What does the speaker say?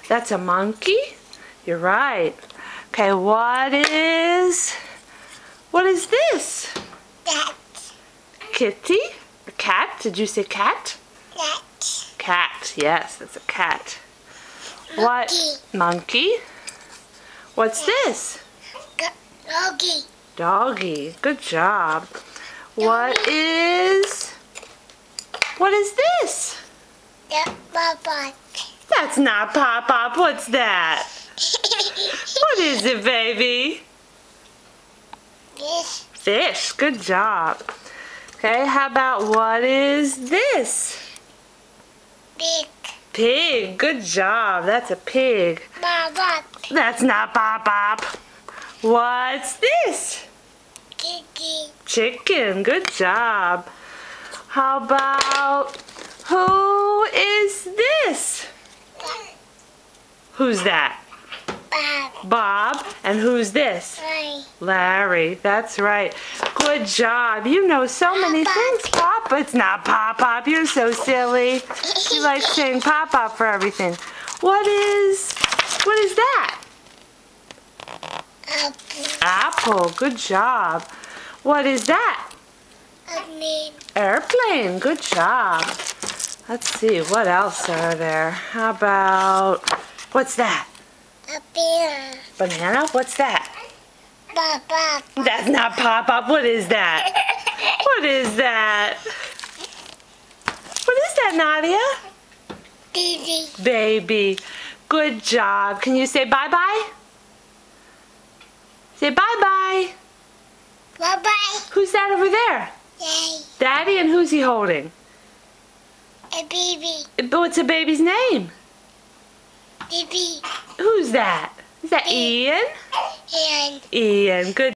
That's a monkey? You're right. Okay, what is this? Cat. Kitty? A cat? Did you say cat? Cat. Cat, yes, that's a cat. Monkey. What? Monkey? What's this? Doggy. Doggy. Good job. What is this? The Papa. That's not Pop-Pop. What's that? What is it, baby? This. Fish. Good job. Okay, how about what is this? Big. Pig. Good job. That's a pig. Papa. That's not Pop-Pop. What's this? Kiki. Chicken. Good job. How about who is this? Who's that? Bob. Bob. And who's this? Right. Larry. That's right. Good job. You know so many things, Pop. It's not Pop-Pop. You're so silly. You like saying Pop-Pop for everything. What is that? Apple. Apple. Good job. What is that? Airplane. Airplane. Good job. Let's see. What else are there? How about, what's that? A bear. Banana? What's that? Papa. That's not Pop-Pop. What is that? What is that? What is that, Nadia? Baby. Baby. Good job. Can you say bye-bye? Say bye-bye. Bye-bye. Who's that over there? Yay. Daddy, and who's he holding? A baby. But what's the baby's name? Baby. Who's that? Is that Ian? And Ian. Good